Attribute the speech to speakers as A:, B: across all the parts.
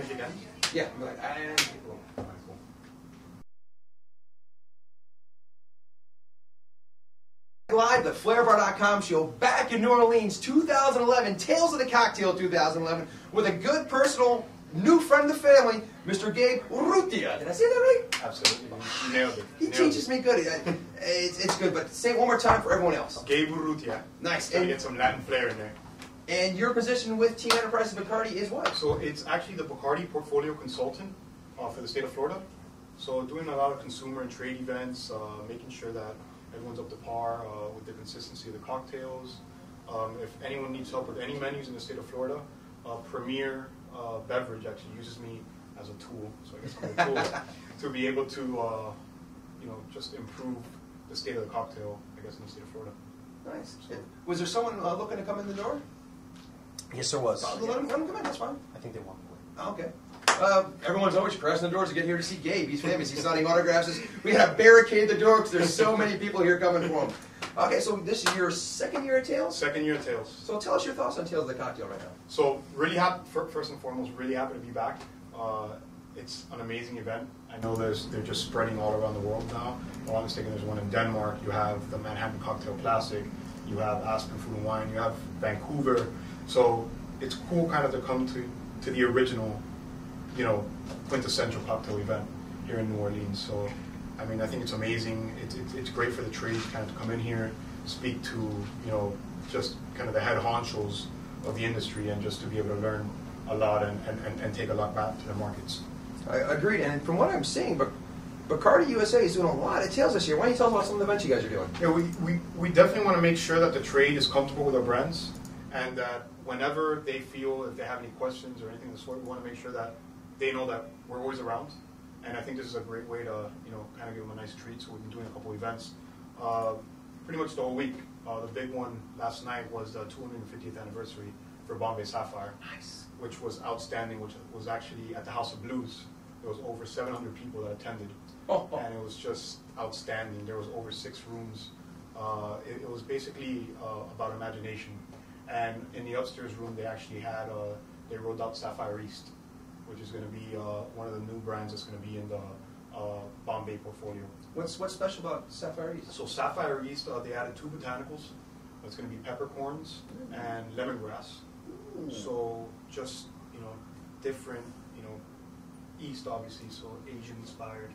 A: finish again?
B: Yeah, go ahead. Live, the FlairBar.com show, back in New Orleans, 2011, Tales of the Cocktail 2011, with a good personal new friend of the family, Mr. Gabe Urrutia. Did I say that right?
A: Absolutely. You nailed it.
B: He teaches me good. It's good, but say it one more time for everyone else.
A: Gabe Urrutia.
B: Nice.
A: Gotta get some Latin flair in there.
B: And your position with Team Enterprises Bacardi is what?
A: So it's actually the Bacardi portfolio consultant for the state of Florida. So doing a lot of consumer and trade events, making sure that everyone's up to par with the consistency of the cocktails. If anyone needs help with any menus in the state of Florida, Premier Beverage actually uses me as a tool, so I guess I'm a tool to be able to, you know, just improve the state of the cocktail, I guess, in the state of Florida.
B: Nice. So, was there someone looking to come in the door?
C: Yes, there was.
B: Let them come in, that's fine.
C: I think they want more.
B: Okay. Everyone's always pressing the doors to get here to see Gabe. He's famous. He's signing autographs. We had to barricade the door because there's so many people here coming for him. Okay, so this is your second year at Tales?
A: Second year at Tales.
B: So tell us your thoughts on Tales of the Cocktail right now.
A: So really happy, first and foremost, really happy to be back. It's an amazing event. I know they're just spreading all around the world now. If I'm not mistaken, there's one in Denmark. You have the Manhattan Cocktail Classic. You have Aspen Food and Wine. You have Vancouver. So it's cool kind of to come to the original, you know, quintessential cocktail event here in New Orleans. So, I mean, I think it's amazing. It's great for the trade kind of to come in here, speak to, you know, just kind of the head honchos of the industry, and just to be able to learn a lot and take a lot back to the markets.
B: I agreed, and from what I'm seeing, Bacardi USA is doing a lot of Tales this year. Why don't you tell us about some of the events you guys are doing?
A: Yeah, we definitely want to make sure that the trade is comfortable with our brands, and that whenever they feel, if they have any questions or anything of the sort, we want to make sure that they know that we're always around. And I think this is a great way to, you know, kind of give them a nice treat. So we've been doing a couple events pretty much the whole week. The big one last night was the 250th anniversary for Bombay Sapphire.
B: Nice.
A: Which was outstanding, which was actually at the House of Blues. There was over 700 people that attended. And it was just outstanding. There was over 6 rooms. It was basically about imagination. And in the upstairs room, they actually had, they rolled out Sapphire East, which is going to be one of the new brands that's going to be in the Bombay portfolio.
B: What's special about Sapphire East?
A: So Sapphire East, they added 2 botanicals. It's going to be peppercorns and lemongrass. So just, you know, different, you know, East obviously, so Asian inspired.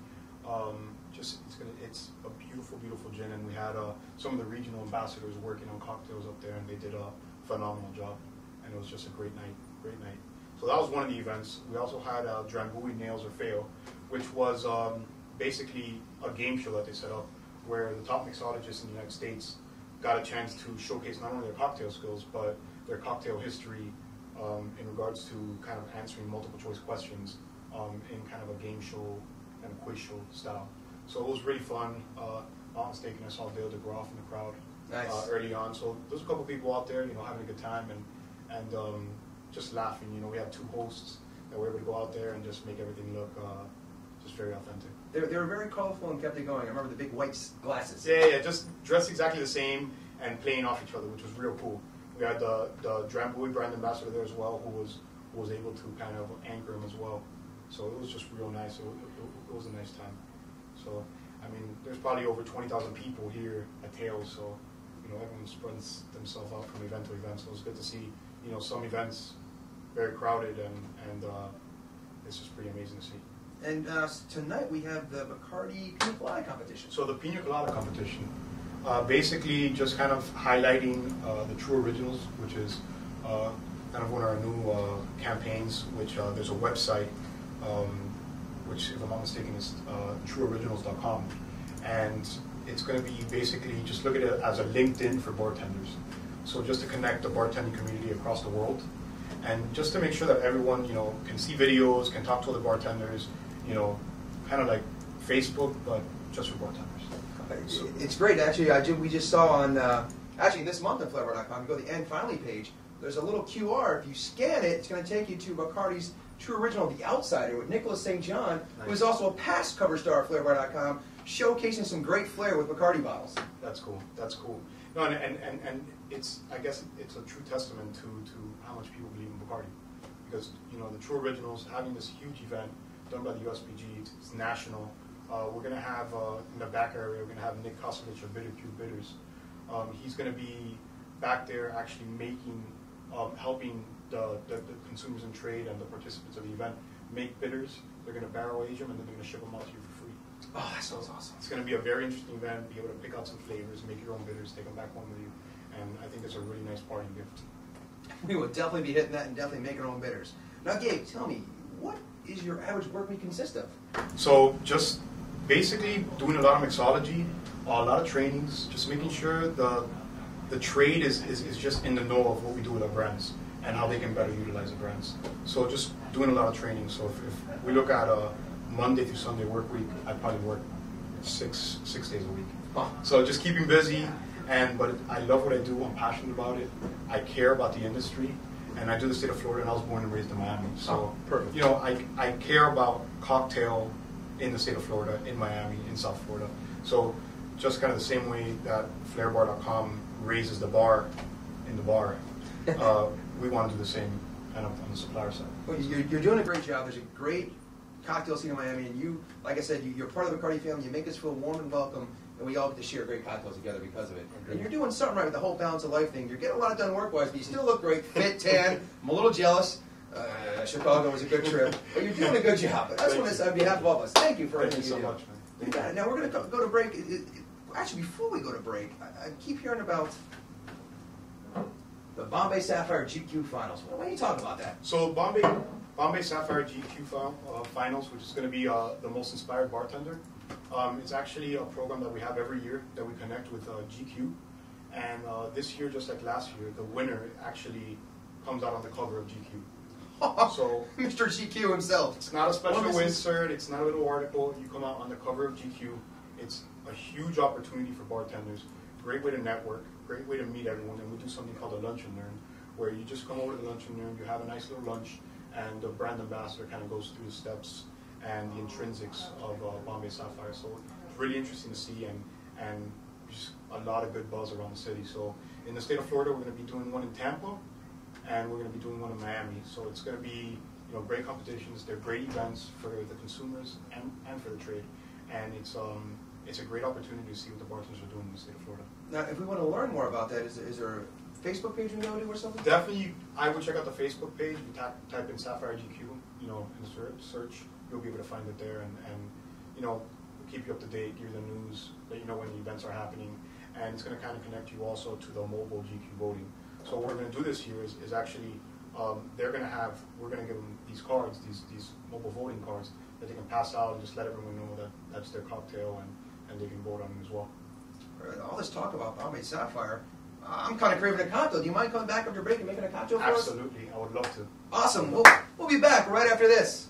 A: It's a beautiful, beautiful gin, and we had some of the regional ambassadors working on cocktails up there, and they did a phenomenal job, and it was just a great night, great night. So that was one of the events. We also had Drambuie Nails or Fail, which was basically a game show that they set up, where the top mixologists in the United States got a chance to showcase not only their cocktail skills, but their cocktail history in regards to kind of answering multiple choice questions in kind of a game show and quiz show style. So it was really fun. Not mistaken, I saw Dale DeGroff in the crowd early on. So there's a couple people out there, you know, having a good time and just laughing. You know, we had 2 hosts that were able to go out there and just make everything look just very authentic.
B: They were very colorful and kept it going. I remember the big white glasses.
A: Yeah, just dressed exactly the same and playing off each other, which was real cool. We had the Drambuie brand ambassador there as well, who was able to kind of anchor him as well. So it was just real nice. It was a nice time. So, I mean, there's probably over 20,000 people here at Tales, so, you know, everyone spreads themselves out from event to event. So it was good to see, you know, some events very crowded, and it's just pretty amazing to see.
B: And tonight we have the Bacardi Pina Colada competition.
A: So the Pina Colada competition, basically just kind of highlighting the true originals, which is kind of one of our new campaigns, which there's a website, which, if I'm not mistaken, is trueoriginals.com. And it's going to be basically, just look at it as a LinkedIn for bartenders. So just to connect the bartending community across the world, and just to make sure that everyone, you know, can see videos, can talk to other bartenders, you know, kind of like Facebook, but just for bartenders.
B: So, it's great, actually. We just saw on, actually this month on FlairBar.com, you go to the And Finally page, there's a little QR. If you scan it, it's going to take you to Bacardi's True Original, The Outsider, with Nicholas St. John, who is also a past cover star of FlairBar.com, showcasing some great flair with Bacardi bottles.
A: That's cool. That's cool. No, and it's, I guess it's a true testament to how much people believe in Bacardi. because the True Originals having this huge event done by the USPG. It's national. We're going to have in the back area. We're going to have Nick Kosovich of Bitter Cube Bitters. He's going to be back there actually making, helping the consumers in trade and the participants of the event make bitters. They're going to barrel age them and then they're going to ship them out to you for free.
B: Oh, that sounds awesome.
A: It's going to be a very interesting event. Be able to pick out some flavors, make your own bitters, take them back home with you, and I think it's a really nice parting gift.
B: We will definitely be hitting that and definitely making our own bitters. Now, Gabe, tell me, what is your average work week consist of?
A: So just basically doing a lot of mixology, a lot of trainings, just making sure the trade is just in the know of what we do with our brands and how they can better utilize the brands. So just doing a lot of training. So if we look at a Monday through Sunday work week, I probably work six days a week.
B: Huh.
A: So just keeping busy, but I love what I do. I'm passionate about it. I care about the industry, and I do the state of Florida, and I was born and raised in Miami. So
B: perfect.
A: I care about cocktail in the state of Florida, in Miami, in South Florida. So just kind of the same way that flairbar.com raises the bar in the bar, we want to do the same kind of on the supplier side.
B: Well, you're doing a great job. There's a great cocktail scene in Miami, and you, like I said, you're part of the Bacardi family. You make us feel warm and welcome, and we all get to share great cocktails together because of it.
A: Okay.
B: And you're doing something right with the whole balance of life thing. You're getting a lot done work-wise, but you still look great, fit, tan. I'm a little jealous. Chicago was a good trip, but you're doing a good job. That's what it's on behalf of all of us. Thank you for everything you do.
A: Thank you so much, man.
B: You got it. Now we're going to go to break. Actually, before we go to break, I keep hearing about the Bombay Sapphire GQ Finals. Why don't you talk about that?
A: So Bombay Sapphire GQ Finals, which is going to be the most inspired bartender. It's actually a program that we have every year that we connect with GQ. And this year, just like last year, the winner actually comes out on the cover of GQ. So
B: Mr. GQ himself.
A: It's not a special insert. It's not a little article. You come out on the cover of GQ. It's a huge opportunity for bartenders. Great way to network. Great way to meet everyone. And we do something called a lunch and learn, where you just come over to the lunch and learn. You have a nice little lunch, and the brand ambassador kind of goes through the steps and the intrinsics of Bombay Sapphire. So it's really interesting to see, and just a lot of good buzz around the city. So in the state of Florida, we're going to be doing one in Tampa, and we're going to be doing one in Miami. So it's going to be great competitions. They're great events for the consumers and for the trade, and it's a great opportunity to see what the bartenders are doing in the state of Florida.
B: Now, if we want to learn more about that, is there a Facebook page we go to or something?
A: Definitely, I would check out the Facebook page. You type in Sapphire GQ, in the search, you'll be able to find it there, and keep you up to date, give you the news, let you know when the events are happening, and it's going to kind of connect you also to the mobile GQ voting. So what we're going to do this year is actually, we're going to give them these cards, these mobile voting cards that they can pass out and just let everyone know that that's their cocktail and they can vote on them as well.
B: All this talk about Bombay Sapphire, I'm kind of craving a cocktail. Do you mind coming back after break and making a cocktail for us?
A: Absolutely, I would love to.
B: Awesome. We'll be back right after this.